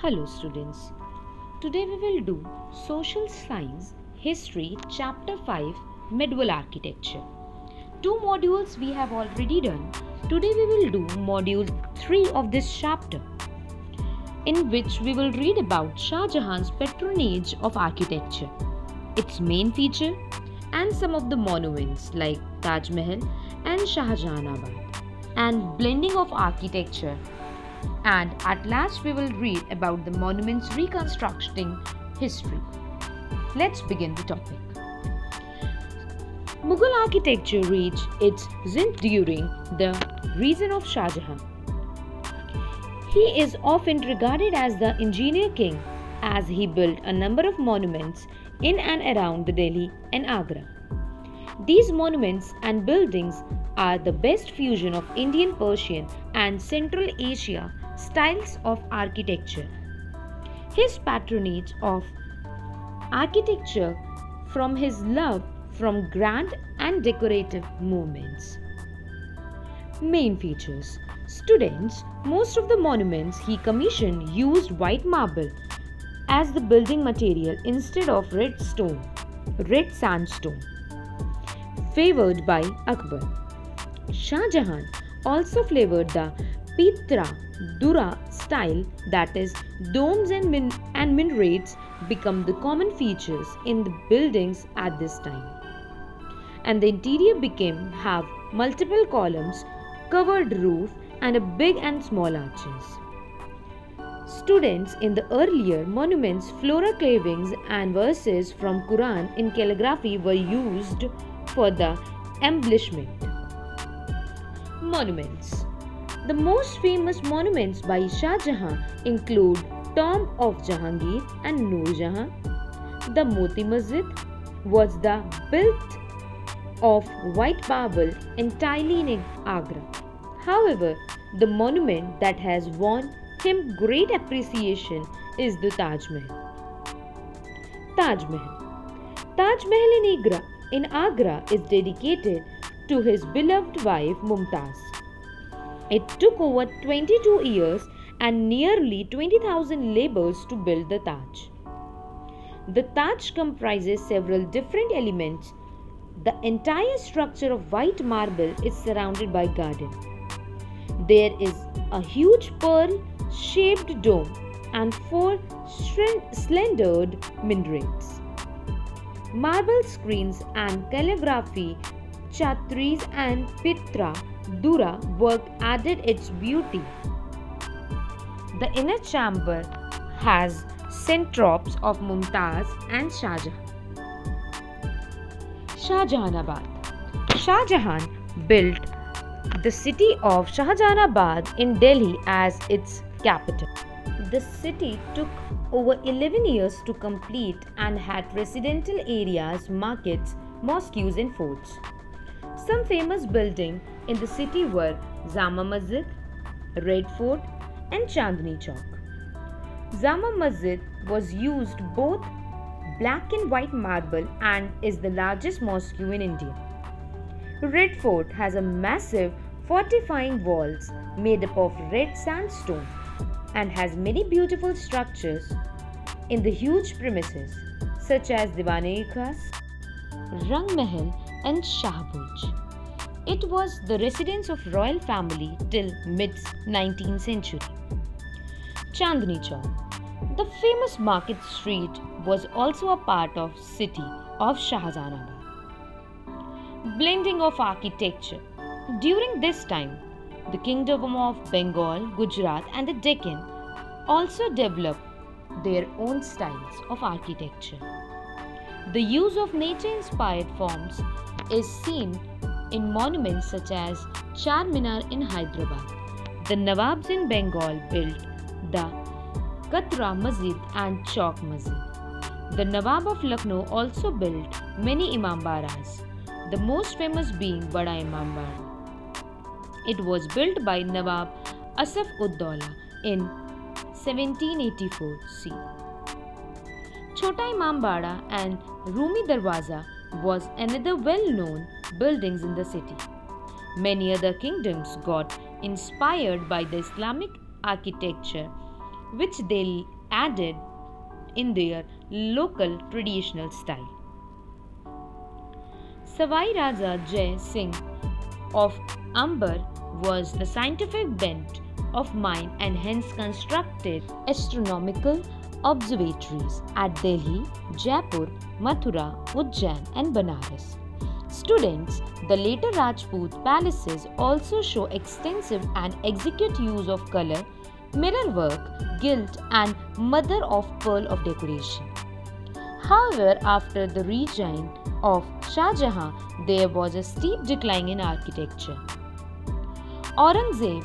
Hello students. Today we will do Social Science History Chapter 5 Medieval Architecture. Two modules we have already done. Today we will do module 3 of this chapter, in which we will read about Shah Jahan's patronage of architecture, its main feature, and some of the monuments like Taj Mahal and Shah Jahanabad, and blending of architecture. And at last, we will read about the monument's reconstructing history. Let's begin the topic. Mughal architecture reached its zenith during the reign of Shah Jahan. He is often regarded as the engineer king, as he built a number of monuments in and around the Delhi and Agra. These monuments and buildings are the best fusion of Indian, Persian, and Central Asia styles of architecture. His patronage of architecture from his love from grand and decorative movements. Main features. Students, most of the monuments he commissioned used white marble as the building material instead of red sandstone, favored by Akbar. Shah Jahan also favored the Pitra Dura style, that is, domes and minarets become the common features in the buildings at this time. And the interior became have multiple columns, covered roof, and a big and small arches. Students, in the earlier monuments, flora carvings and verses from Quran in calligraphy were used for the embellishment. Monuments. The most famous monuments by Shah Jahan include Tomb of Jahangir and Noor Jahan. The Moti Masjid was built of white marble entirely in Agra. However, the monument that has won him great appreciation is the Taj Mahal. Taj Mahal. Taj Mahal in Agra is dedicated to his beloved wife Mumtaz. It took over 22 years and nearly 20,000 laborers to build the Taj. The Taj comprises several different elements. The entire structure of white marble is surrounded by garden. There is a huge pearl-shaped dome and 4 slendered minarets. Marble screens and calligraphy, chatris and pitra dura work added its beauty. The inner chamber has centrops of Mumtaz and Shah Jahan. Shah Jahanabad. Shah Jahan built the city of Shahjahanabad in Delhi as its capital. The city took over 11 years to complete and had residential areas, markets, mosques, and forts. Some famous buildings in the city were Jama Masjid, Red Fort, and Chandni Chowk. Jama Masjid was used both black and white marble and is the largest mosque in India. Red Fort has a massive fortifying walls made up of red sandstone and has many beautiful structures in the huge premises such as Diwan-e-Khas, Rang Mahal, and Shahbuj. It was the residence of royal family till mid-19th century. Chandni Chowk. The famous market street was also a part of city of Shahjahanabad. Blending of architecture. During this time, the kingdom of Bengal, Gujarat, and the Deccan also developed their own styles of architecture. The use of nature-inspired forms is seen in monuments such as Char Minar in Hyderabad. The Nawabs in Bengal built the Katra Masjid and Chowk Masjid. The Nawab of Lucknow also built many Imambaras, the most famous being Bada Imambara. It was built by Nawab Asaf ud-Daula in 1784 C. Chota Imambara and Rumi Darwaza was another well-known buildings in the city. Many other kingdoms got inspired by the Islamic architecture which they added in their local traditional style. Savai Raja Jai Singh of Amber was the scientific bent of mind and hence constructed astronomical observatories at Delhi, Jaipur, Mathura, Ujjain, and Banaras. Students, the later Rajput palaces also show extensive and exquisite use of color, mirror work, gilt, and mother of pearl of decoration. However, after the reign of Shah Jahan, there was a steep decline in architecture. Aurangzeb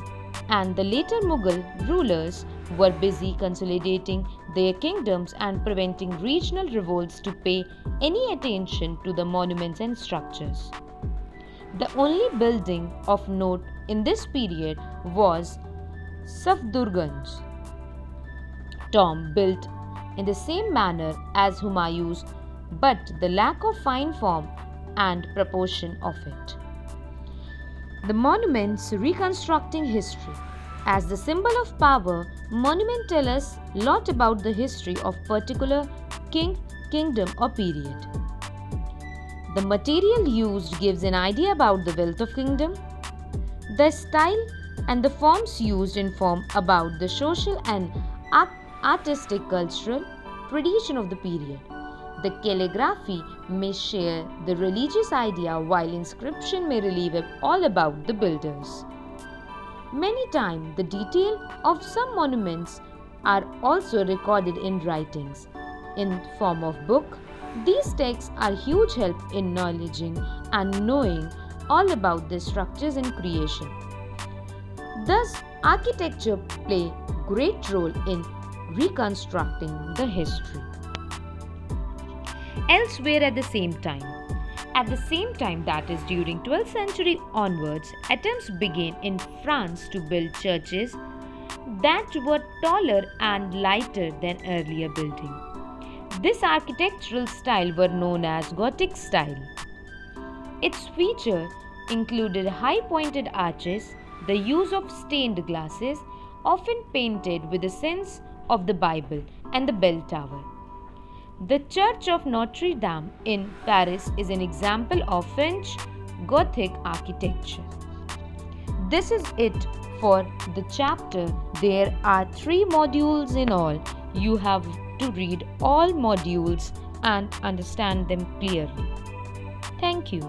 and the later Mughal rulers were busy consolidating their kingdoms and preventing regional revolts to pay any attention to the monuments and structures. The only building of note in this period was Safdurganj tomb, built in the same manner as Humayun's, but the lack of fine form and proportion of it. The monuments reconstructing history. As the symbol of power, monuments tell us a lot about the history of particular kingdom or period. The material used gives an idea about the wealth of kingdom. The style and the forms used inform about the social and artistic cultural tradition of the period. The calligraphy may share the religious idea while inscription may relieve all about the builders. Many times the detail of some monuments are also recorded in writings in form of book. These texts are huge help in knowledging and knowing all about the structures and creation. Thus, architecture play great role in reconstructing the history. Elsewhere at the same time. At the same time, that is during 12th century onwards, attempts began in France to build churches that were taller and lighter than earlier buildings. This architectural style were known as Gothic style. Its feature included high pointed arches, the use of stained glasses, often painted with the scenes of the Bible, and the bell tower. The Church of Notre Dame in Paris is an example of French Gothic architecture. This is it for the chapter. There are 3 modules in all. You have to read all modules and understand them clearly. Thank you.